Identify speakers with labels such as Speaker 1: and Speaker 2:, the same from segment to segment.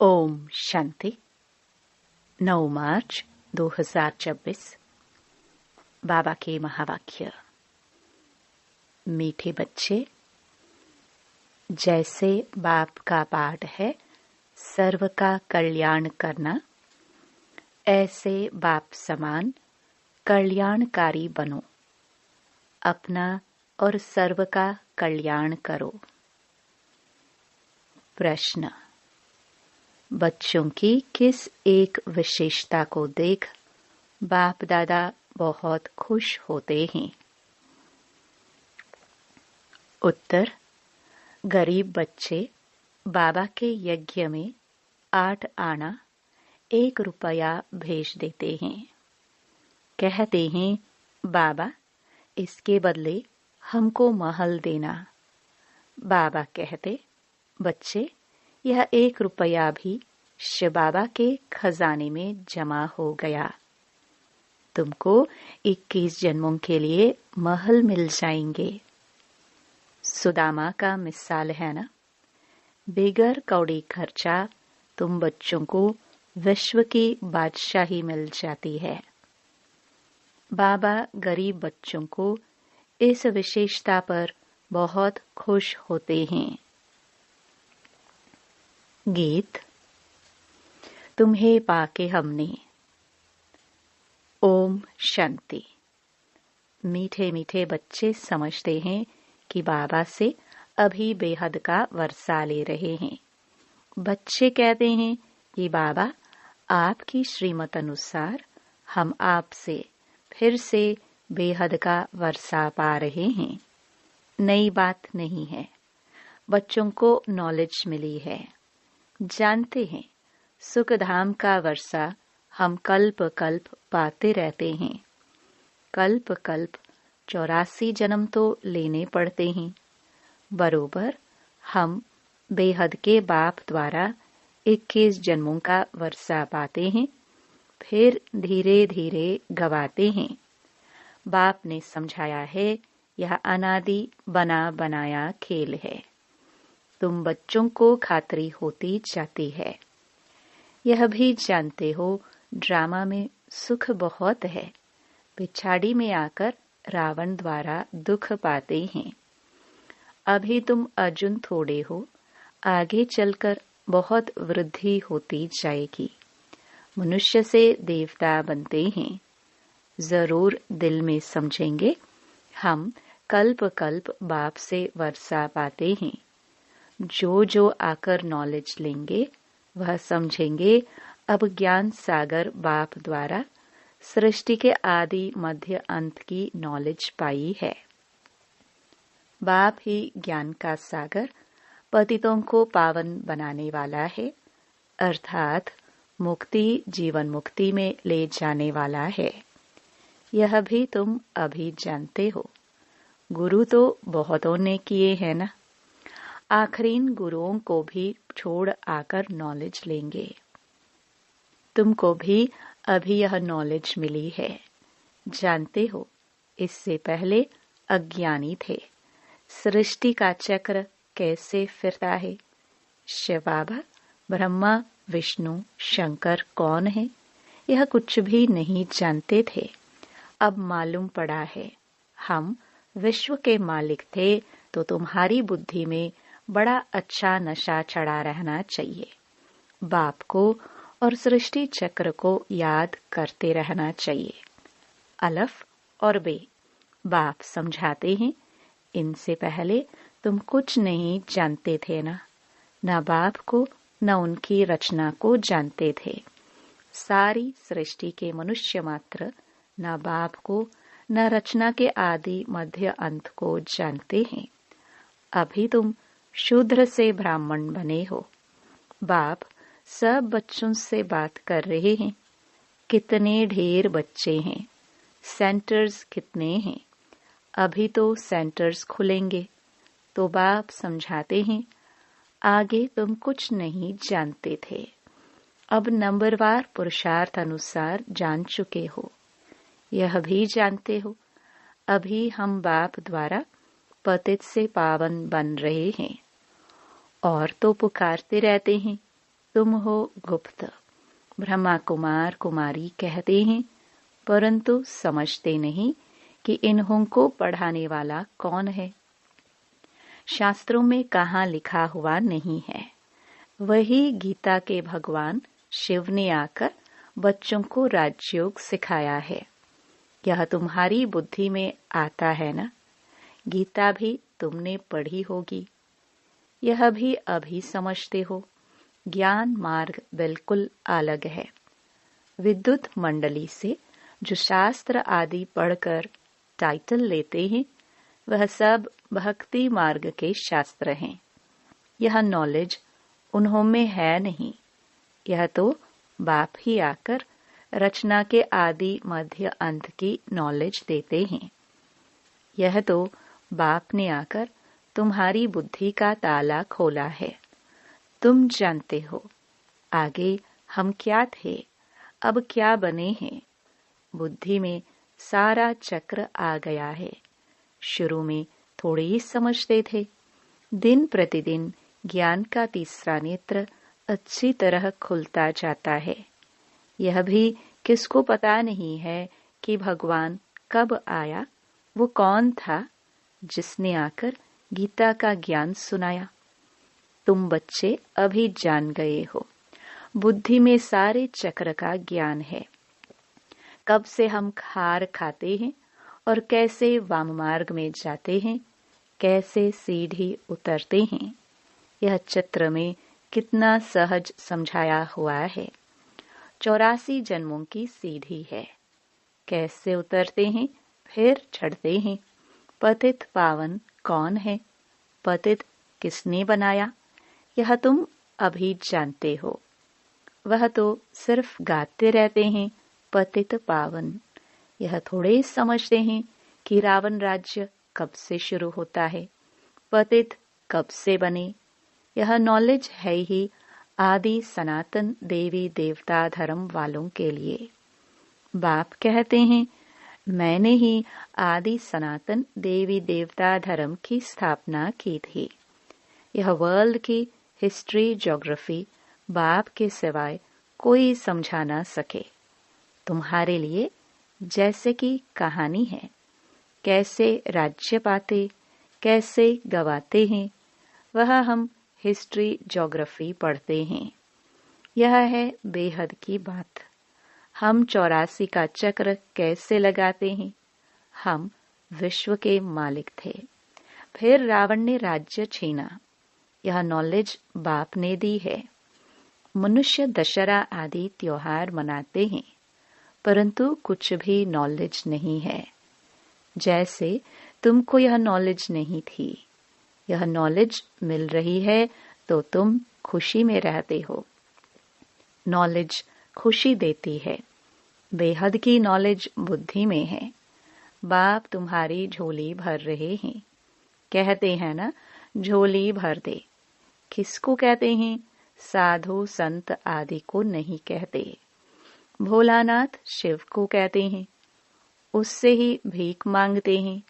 Speaker 1: ओम शांति। 9 मार्च 2026। बाबा के महावाक्य। मीठे बच्चे, जैसे बाप का पाठ है सर्व का कल्याण करना, ऐसे बाप समान कल्याणकारी बनो। अपना और सर्व का कल्याण करो। प्रश्न: बच्चों की किस एक विशेषता को देख बाप दादा बहुत खुश होते हैं? उत्तर: गरीब बच्चे बाबा के यज्ञ में 8 आना 1 रुपया भेज देते हैं। कहते हैं, बाबा इसके बदले हमको महल देना। बाबा कहते, बच्चे यह 1 रुपया भी शिव बाबा के खजाने में जमा हो गया। तुमको 21 जन्मों के लिए महल मिल जाएंगे। सुदामा का मिसाल है ना। बेगर कौड़ी खर्चा तुम बच्चों को विश्व की बादशाही मिल जाती है। बाबा गरीब बच्चों को इस विशेषता पर बहुत खुश होते हैं। गीत। तुम्हें पाके हमने। ओम शांति। मीठे मीठे बच्चे समझते हैं कि बाबा से अभी बेहद का वर्षा ले रहे हैं। बच्चे कहते हैं कि बाबा आपकी श्रीमत अनुसार हम आपसे फिर से बेहद का वर्षा पा रहे हैं। नई बात नहीं है। बच्चों को नॉलेज मिली है। जानते हैं सुखधाम का वर्षा हम कल्प कल्प पाते रहते हैं। कल्प कल्प 84 जन्म तो लेने पड़ते हैं। बरोबर हम बेहद के बाप द्वारा 21 जन्मों का वर्षा पाते हैं, फिर धीरे धीरे गवाते हैं। बाप ने समझाया है, यह अनादि बना बनाया खेल है। तुम बच्चों को खातरी होती जाती है। यह भी जानते हो ड्रामा में सुख बहुत है। पिछाड़ी में आकर रावण द्वारा दुख पाते हैं। अभी तुम अर्जुन थोड़े हो, आगे चलकर बहुत वृद्धि होती जाएगी। मनुष्य से देवता बनते हैं। जरूर दिल में समझेंगे, हम कल्प कल्प बाप से वर्षा पाते हैं। जो जो आकर नॉलेज लेंगे वह समझेंगे अब ज्ञान सागर बाप द्वारा सृष्टि के आदि मध्य अंत की नॉलेज पाई है। बाप ही ज्ञान का सागर पतितों को पावन बनाने वाला है, अर्थात मुक्ति जीवन मुक्ति में ले जाने वाला है। यह भी तुम अभी जानते हो। गुरु तो बहुतों ने किए हैं ना। आखरीन गुरुओं को भी छोड़ आकर नॉलेज लेंगे। तुमको भी अभी यह नॉलेज मिली है। जानते हो इससे पहले अज्ञानी थे। सृष्टि का चक्र कैसे फिरता है। शिव बाबा ब्रह्मा विष्णु शंकर कौन है, यह कुछ भी नहीं जानते थे। अब मालूम पड़ा है। हम विश्व के मालिक थे तो तुम्हारी बुद्धि में बड़ा अच्छा नशा चढ़ा रहना चाहिए। बाप को और सृष्टि चक्र को याद करते रहना चाहिए। अलफ और बे बाप समझाते हैं, इनसे पहले तुम कुछ नहीं जानते थे ना। न बाप को न उनकी रचना को जानते थे। सारी सृष्टि के मनुष्य मात्र न बाप को न रचना के आदि मध्य अंत को जानते हैं। अभी तुम शूद्र से ब्राह्मण बने हो। बाप सब बच्चों से बात कर रहे हैं। कितने ढेर बच्चे हैं, सेंटर्स कितने हैं। अभी तो सेंटर्स खुलेंगे तो बाप समझाते हैं, आगे तुम कुछ नहीं जानते थे, अब नंबरवार पुरुषार्थ अनुसार जान चुके हो। यह भी जानते हो अभी हम बाप द्वारा पतित से पावन बन रहे हैं। और तो पुकारते रहते हैं, तुम हो गुप्त। ब्रह्मा कुमार कुमारी कहते हैं, परंतु समझते नहीं कि इन्हों को पढ़ाने वाला कौन है। शास्त्रों में कहाँ लिखा हुआ नहीं है, वही गीता के भगवान शिव ने आकर बच्चों को राजयोग सिखाया है। यह तुम्हारी बुद्धि में आता है ना। गीता भी तुमने पढ़ी होगी, यह भी अभी समझते हो। ज्ञान मार्ग बिल्कुल अलग है। विद्युत मंडली से जो शास्त्र आदि पढ़कर टाइटल लेते हैं, वह सब भक्ति मार्ग के शास्त्र हैं। यह नॉलेज उन्हों में है नहीं। यह तो बाप ही आकर रचना के आदि मध्य अंत की नॉलेज देते हैं। यह तो बाप ने आकर तुम्हारी बुद्धि का ताला खोला है। तुम जानते हो आगे हम क्या थे, अब क्या बने हैं। बुद्धि में सारा चक्र आ गया है। शुरू में थोड़े ही समझते थे। दिन प्रतिदिन ज्ञान का तीसरा नेत्र अच्छी तरह खुलता जाता है। यह भी किसको पता नहीं है कि भगवान कब आया, वो कौन था जिसने आकर गीता का ज्ञान सुनाया। तुम बच्चे अभी जान गए हो। बुद्धि में सारे चक्र का ज्ञान है। कब से हम खार खाते हैं और कैसे वाम मार्ग में जाते हैं, कैसे सीढ़ी उतरते हैं, यह चित्र में कितना सहज समझाया हुआ है। 84 जन्मों की सीढ़ी है। कैसे उतरते हैं फिर चढ़ते हैं। पतित पावन कौन है, पतित किसने बनाया, यह तुम अभी जानते हो। वह तो सिर्फ गाते रहते हैं पतित पावन। यह थोड़े समझते हैं कि रावण राज्य कब से शुरू होता है, पतित कब से बने। यह नॉलेज है ही आदि सनातन देवी देवता धर्म वालों के लिए। बाप कहते हैं, मैंने ही आदि सनातन देवी देवता धर्म की स्थापना की थी। यह वर्ल्ड की हिस्ट्री ज्योग्राफी बाप के सिवाय कोई समझा ना सके। तुम्हारे लिए जैसे कि कहानी है, कैसे राज्य पाते, कैसे गवाते हैं, वह हम हिस्ट्री ज्योग्राफी पढ़ते हैं। यह है बेहद की बात। हम 84 का चक्र कैसे लगाते हैं। हम विश्व के मालिक थे, फिर रावण ने राज्य छीना। यह नॉलेज बाप ने दी है। मनुष्य दशहरा आदि त्योहार मनाते हैं, परंतु कुछ भी नॉलेज नहीं है। जैसे तुमको यह नॉलेज नहीं थी, यह नॉलेज मिल रही है तो तुम खुशी में रहते हो। नॉलेज खुशी देती है। बेहद की नॉलेज बुद्धि में है। बाप तुम्हारी झोली भर रहे हैं। कहते हैं ना, झोली भर दे। किसको कहते हैं? साधु संत आदि को नहीं कहते। भोलानाथ शिव को कहते हैं। उससे ही भीख मांगते हैं।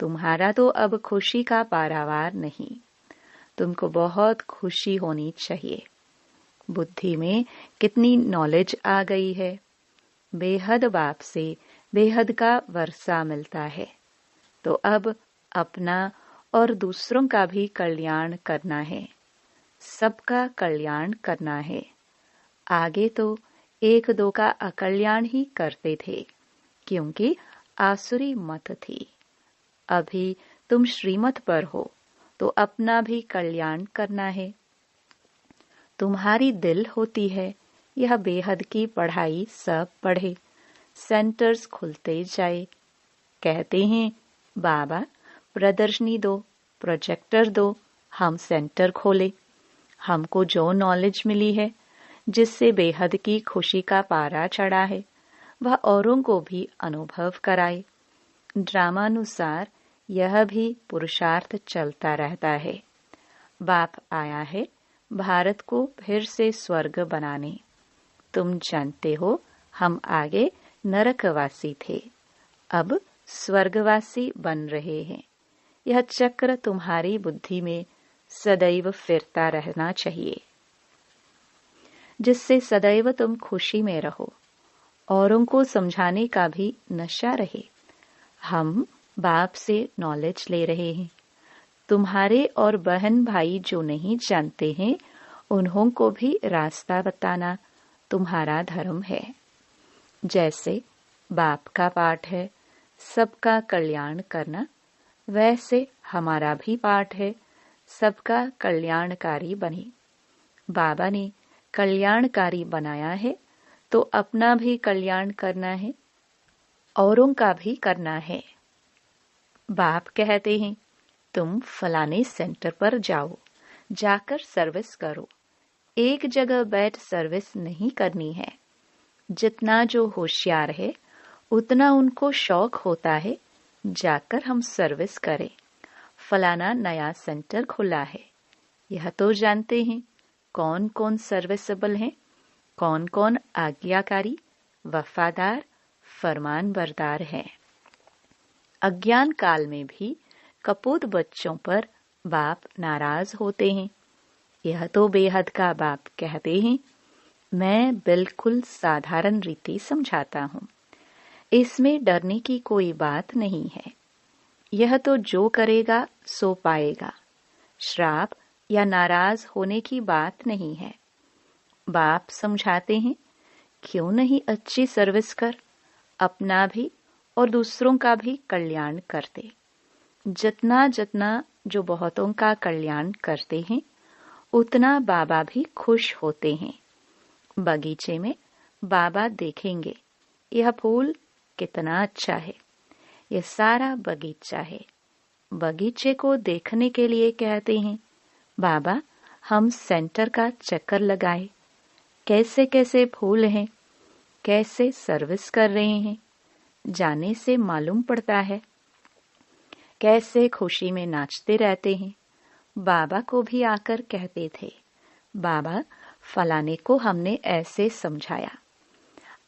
Speaker 1: तुम्हारा तो अब खुशी का पारावार नहीं। तुमको बहुत खुशी होनी चाहिए। बुद्धि में कितनी नॉलेज आ गई है। बेहद बाप से बेहद का वर्षा मिलता है, तो अब अपना और दूसरों का भी कल्याण करना है। सबका कल्याण करना है। आगे तो एक दो का अकल्याण ही करते थे, क्योंकि आसुरी मत थी। अभी तुम श्रीमत पर हो, तो अपना भी कल्याण करना है। तुम्हारी दिल होती है, यह बेहद की पढ़ाई सब पढ़े, सेंटर्स खुलते जाए। कहते हैं, बाबा प्रदर्शनी दो, प्रोजेक्टर दो, हम सेंटर खोले। हमको जो नॉलेज मिली है, जिससे बेहद की खुशी का पारा चढ़ा है, वह औरों को भी अनुभव कराए। ड्रामानुसार यह भी पुरुषार्थ चलता रहता है। बाप आया है भारत को फिर से स्वर्ग बनाने। तुम जानते हो, हम आगे नरकवासी थे, अब स्वर्गवासी बन रहे हैं। यह चक्र तुम्हारी बुद्धि में सदैव फिरता रहना चाहिए। जिससे सदैव तुम खुशी में रहो, औरों को समझाने का भी नशा रहे। हम बाप से नॉलेज ले रहे हैं। तुम्हारे और बहन भाई जो नहीं जानते हैं, उन्हों को भी रास्ता बताना तुम्हारा धर्म है। जैसे बाप का पाठ है सबका कल्याण करना, वैसे हमारा भी पाठ है सबका कल्याणकारी बने। बाबा ने कल्याणकारी बनाया है तो अपना भी कल्याण करना है, औरों का भी करना है। बाप कहते हैं तुम फलाने सेंटर पर जाओ, जाकर सर्विस करो। एक जगह बैठ सर्विस नहीं करनी है। जितना जो होशियार है उतना उनको शौक होता है जाकर हम सर्विस करें। फलाना नया सेंटर खुला है, यह तो जानते हैं कौन कौन सर्विसेबल हैं, कौन कौन आज्ञाकारी, वफादार, फरमान बरदार है। अज्ञान काल में भी कपूत बच्चों पर बाप नाराज होते हैं। यह तो बेहद का बाप कहते हैं मैं बिल्कुल साधारण रीति समझाता हूँ, इसमें डरने की कोई बात नहीं है। यह तो जो करेगा सो पाएगा, श्राप या नाराज होने की बात नहीं है। बाप समझाते हैं क्यों नहीं अच्छी सर्विस कर, अपना भी और दूसरों का भी कल्याण करते। जितना जितना जो बहुतों का कल्याण करते हैं उतना बाबा भी खुश होते हैं। बगीचे में बाबा देखेंगे यह फूल कितना अच्छा है, यह सारा बगीचा है। बगीचे को देखने के लिए कहते हैं बाबा हम सेंटर का चक्कर लगाए, कैसे कैसे फूल हैं, कैसे सर्विस कर रहे हैं, जाने से मालूम पड़ता है। कैसे खुशी में नाचते रहते हैं। बाबा को भी आकर कहते थे बाबा फलाने को हमने ऐसे समझाया,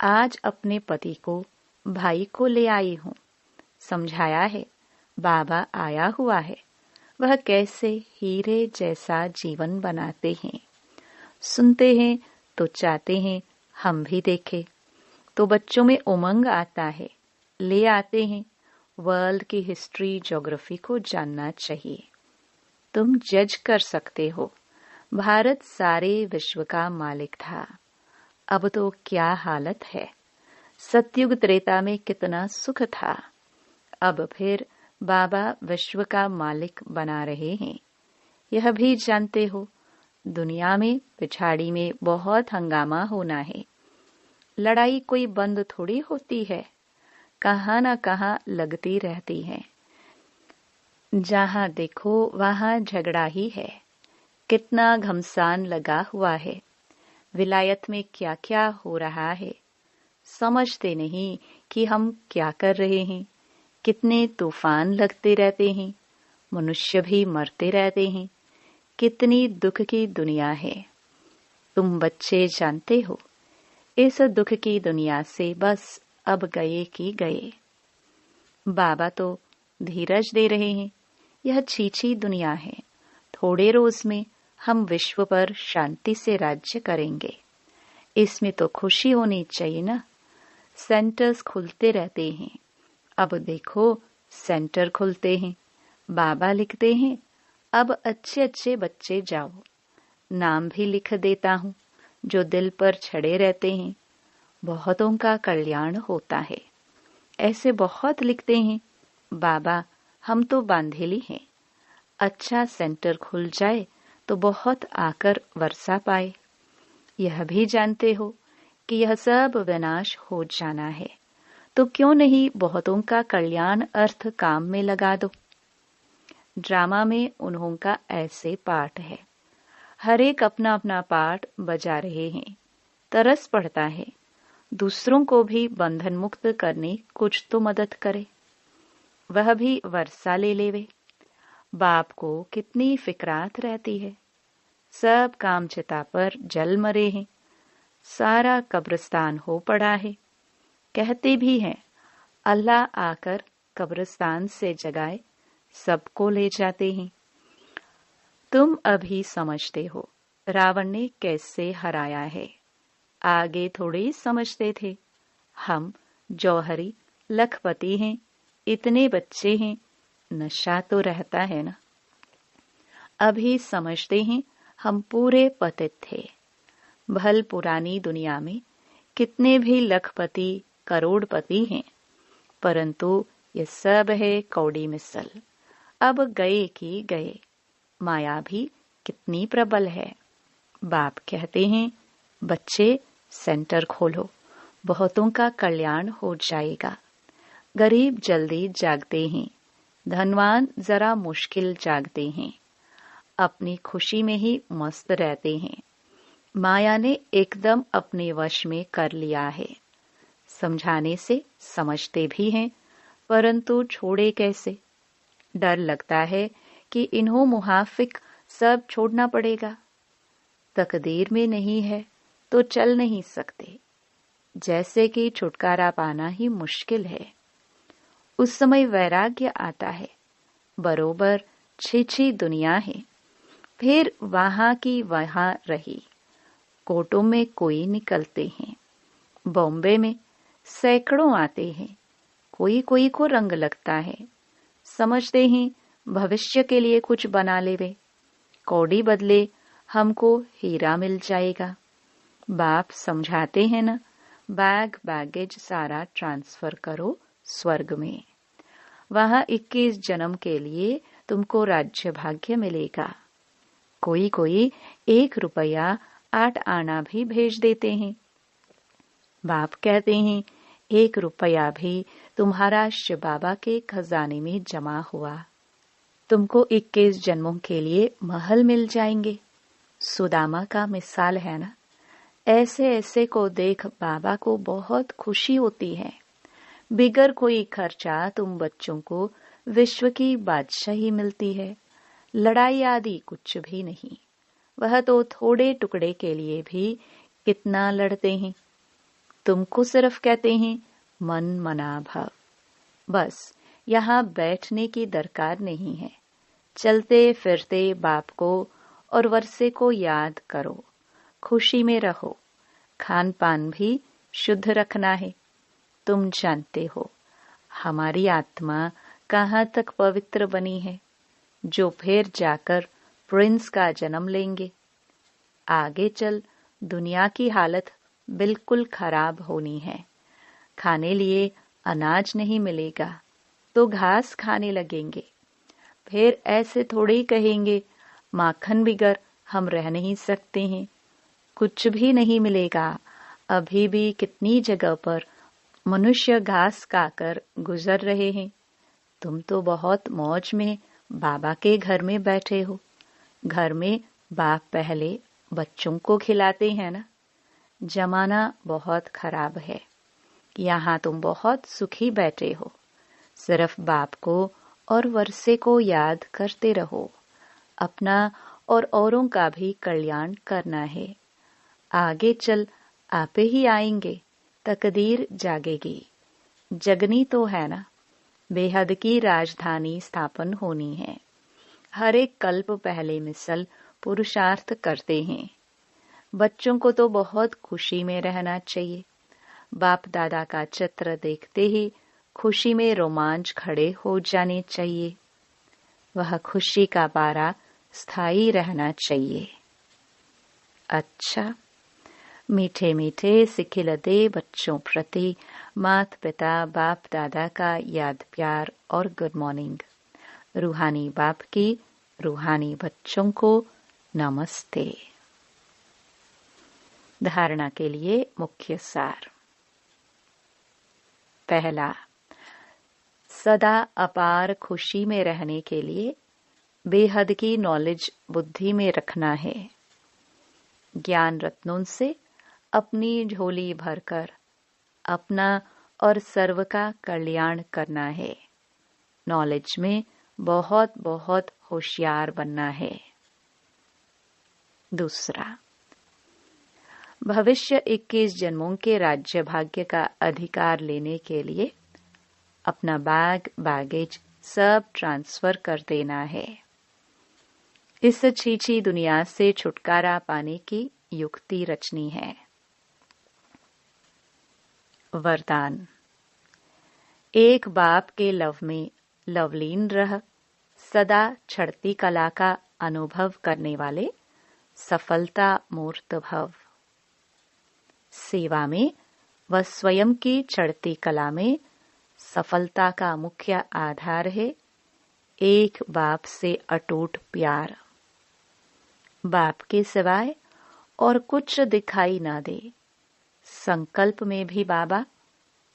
Speaker 1: आज अपने पति को भाई को ले आई हूँ, समझाया है, बाबा आया हुआ है, वह कैसे हीरे जैसा जीवन बनाते हैं। सुनते हैं तो चाहते हैं हम भी देखें, तो बच्चों में उमंग आता है, ले आते हैं। वर्ल्ड की हिस्ट्री ज्योग्राफी को जानना चाहिए। तुम जज कर सकते हो, भारत सारे विश्व का मालिक था, अब तो क्या हालत है। सतयुग त्रेता में कितना सुख था, अब फिर बाबा विश्व का मालिक बना रहे हैं। यह भी जानते हो दुनिया में पिछाड़ी में बहुत हंगामा होना है। लड़ाई कोई बंद थोड़ी होती है, कहाँ न कहाँ लगती रहती है। जहाँ देखो वहाँ झगड़ा ही है। कितना घमसान लगा हुआ है, विलायत में क्या क्या हो रहा है। समझते नहीं कि हम क्या कर रहे हैं। कितने तूफान लगते रहते हैं, मनुष्य भी मरते रहते हैं। कितनी दुख की दुनिया है। तुम बच्चे जानते हो इस दुख की दुनिया से बस अब गए कि गए। बाबा तो धीरज दे रहे हैं, यह छीछी दुनिया है, थोड़े रोज में हम विश्व पर शांति से राज्य करेंगे। इसमें तो खुशी होनी चाहिए ना। सेंटर्स खुलते रहते हैं, अब देखो सेंटर खुलते हैं, बाबा लिखते हैं अब अच्छे अच्छे बच्चे जाओ। नाम भी लिख देता हूँ जो दिल पर छड़े रहते हैं, बहुतों का कल्याण होता है। ऐसे बहुत लिखते हैं बाबा हम तो बांधेली हैं, अच्छा सेंटर खुल जाए तो बहुत आकर वर्षा पाए। यह भी जानते हो कि यह सब विनाश हो जाना है, तो क्यों नहीं बहुतों का कल्याण अर्थ काम में लगा दो। ड्रामा में उन्हों का ऐसे पाठ है, हर एक अपना अपना पाठ बजा रहे हैं। तरस पड़ता है दूसरों को भी बंधन मुक्त करने कुछ तो मदद करे, वह भी वर्षा ले लेवे। बाप को कितनी फिक्रात रहती है। सब काम चिता पर जल मरे हैं, सारा कब्रिस्तान हो पड़ा है। कहते भी हैं अल्लाह आकर कब्रिस्तान से जगाए, सबको ले जाते हैं। तुम अभी समझते हो रावण ने कैसे हराया है, आगे थोड़े समझते थे। हम जौहरी लखपति हैं, इतने बच्चे हैं, नशा तो रहता है ना। अभी समझते हैं हम पूरे पतित थे। भल पुरानी दुनिया में कितने भी लखपति करोड़पति हैं, परंतु ये सब है कौड़ी मिसल। अब गए कि गए। माया भी कितनी प्रबल है। बाप कहते हैं, बच्चे सेंटर खोलो, बहुतों का कल्याण हो जाएगा। गरीब जल्दी जागते हैं, धनवान जरा मुश्किल जागते हैं। अपनी खुशी में ही मस्त रहते हैं। माया ने एकदम अपने वश में कर लिया है। समझाने से समझते भी हैं, परंतु छोड़े कैसे। डर लगता है कि इन्हों मुहाफिक सब छोड़ना पड़ेगा। तकदीर में नहीं है तो चल नहीं सकते। जैसे कि छुटकारा पाना ही मुश्किल है। उस समय वैराग्य आता है, बरोबर छी दुनिया है। फिर वहां की वहां रही। कोटों में कोई निकलते हैं, बॉम्बे में सैकड़ों आते हैं। कोई कोई को रंग लगता है। समझते हैं भविष्य के लिए कुछ बना लेवे, कौड़ी बदले हमको हीरा मिल जाएगा। बाप समझाते हैं ना, बैगेज सारा ट्रांसफर करो स्वर्ग में। वहां 21 जन्म के लिए तुमको राज्य भाग्य मिलेगा। कोई कोई 1 रुपया 8 आना भी भेज देते हैं। बाप कहते हैं 1 रुपया भी तुम्हारा शिव बाबा के खजाने में जमा हुआ। तुमको 21 जन्मों के लिए महल मिल जाएंगे। सुदामा का मिसाल है ना। ऐसे ऐसे को देख बाबा को बहुत खुशी होती है। बिगर कोई खर्चा तुम बच्चों को विश्व की बादशाही मिलती है। लड़ाई आदि कुछ भी नहीं। वह तो थोड़े टुकड़े के लिए भी कितना लड़ते हैं। तुमको सिर्फ कहते हैं मन मना भव। बस यहाँ बैठने की दरकार नहीं है। चलते फिरते बाप को और वर्षे को याद करो। खुशी में रहो। खान पान भी शुद्ध रखना है। तुम जानते हो हमारी आत्मा कहाँ तक पवित्र बनी है, जो फिर जाकर प्रिंस का जन्म लेंगे। आगे चल दुनिया की हालत बिल्कुल खराब होनी है। खाने लिए अनाज नहीं मिलेगा तो घास खाने लगेंगे। फिर ऐसे थोड़े ही कहेंगे माखन बिगर हम रह नहीं सकते हैं। कुछ भी नहीं मिलेगा। अभी भी कितनी जगह पर मनुष्य घास खाकर गुजर रहे हैं। तुम तो बहुत मौज में बाबा के घर में बैठे हो। घर में बाप पहले बच्चों को खिलाते हैं ना। जमाना बहुत खराब है। यहाँ तुम बहुत सुखी बैठे हो। सिर्फ बाप को और वर्षे को याद करते रहो। अपना और औरों का भी कल्याण करना है। आगे चल आपे ही आएंगे। तकदीर जागेगी। जगनी तो है ना। बेहद की राजधानी स्थापन होनी है। हर एक कल्प पहले मिसल पुरुषार्थ करते हैं। बच्चों को तो बहुत खुशी में रहना चाहिए। बाप दादा का चित्र देखते ही खुशी में रोमांच खड़े हो जाने चाहिए। वह खुशी का पारा स्थायी रहना चाहिए। अच्छा, मीठे मीठे सिखिलते बच्चों प्रति माता पिता बाप दादा का याद प्यार और गुड मॉर्निंग। रूहानी बाप की रूहानी बच्चों को नमस्ते। धारणा के लिए मुख्य सार। पहला, सदा अपार खुशी में रहने के लिए बेहद की नॉलेज बुद्धि में रखना है। ज्ञान रत्नों से अपनी झोली भरकर अपना और सर्व का कल्याण करना है। नॉलेज में बहुत बहुत होशियार बनना है। दूसरा, भविष्य 21 जन्मों के राज्य भाग्य का अधिकार लेने के लिए अपना बैगेज सब ट्रांसफर कर देना है। इस छीछी दुनिया से छुटकारा पाने की युक्ति रचनी है। वरदान। एक बाप के लव में लवलीन रह सदा चढ़ती कला का अनुभव करने वाले सफलता मूर्त भव। सेवा में व स्वयं की चढ़ती कला में सफलता का मुख्य आधार है एक बाप से अटूट प्यार। बाप के सिवाय और कुछ दिखाई ना दे। संकल्प में भी बाबा,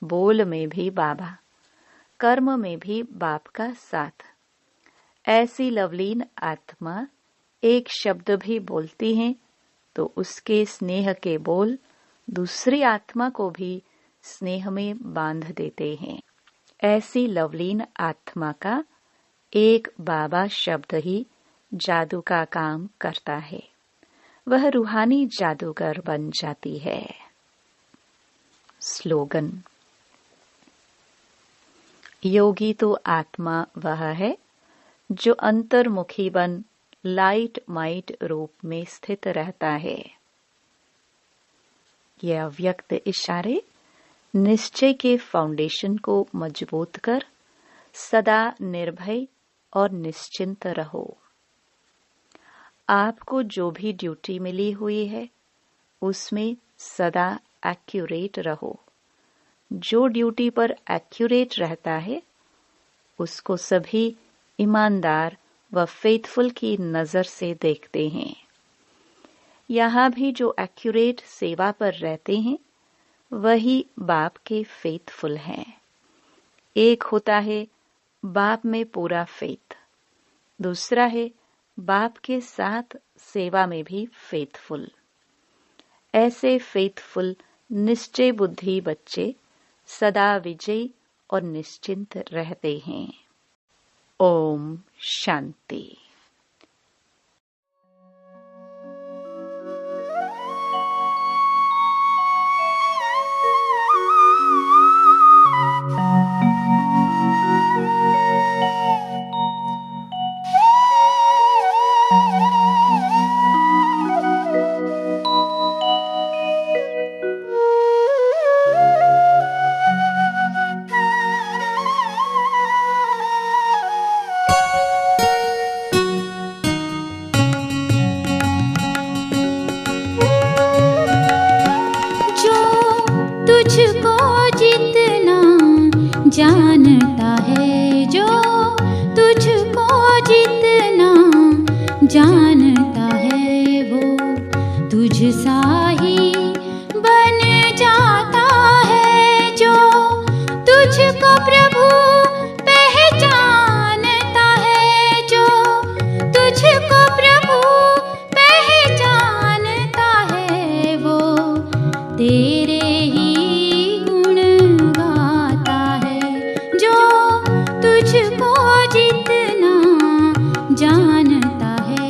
Speaker 1: बोल में भी बाबा, कर्म में भी बाप का साथ। ऐसी लवलीन आत्मा एक शब्द भी बोलती है तो उसके स्नेह के बोल दूसरी आत्मा को भी स्नेह में बांध देते हैं। ऐसी लवलीन आत्मा का एक बाबा शब्द ही जादू का काम करता है। वह रूहानी जादूगर बन जाती है। स्लोगन। योगी तो आत्मा वह है जो अंतर्मुखी बन लाइट माइट रूप में स्थित रहता है। यह अव्यक्त इशारे निश्चय के फाउंडेशन को मजबूत कर सदा निर्भय और निश्चिंत रहो। आपको जो भी ड्यूटी मिली हुई है उसमें सदा एक्यूरेट रहो। जो ड्यूटी पर एक्यूरेट रहता है उसको सभी ईमानदार व फेथफुल की नजर से देखते हैं। यहाँ भी जो एक्यूरेट सेवा पर रहते हैं वही बाप के फेथफुल हैं। एक होता है बाप में पूरा फेथ, दूसरा है बाप के साथ सेवा में भी फेथफुल। ऐसे फेथफुल निश्चय बुद्धि बच्चे सदा विजयी और निश्चिंत रहते हैं। ओम शांति।
Speaker 2: जानता है जो तुझको जितना जानता है वो तुझ सा ही बन जाता है। जो तुझको प्रभु पहचानता है, जो तुझको प्रभु पहचानता है वो तेरे जानता है।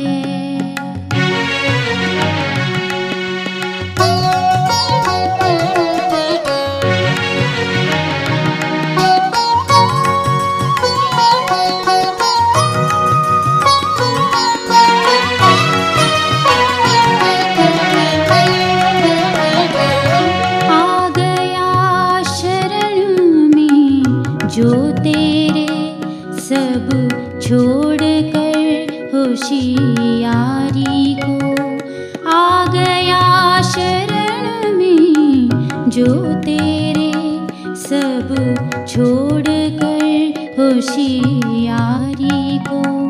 Speaker 2: आ गया शरण में जो तेरे सब छोड़ होशियारी को, आ गया शरण में जो तेरे सब छोड़ कर होशियारी को।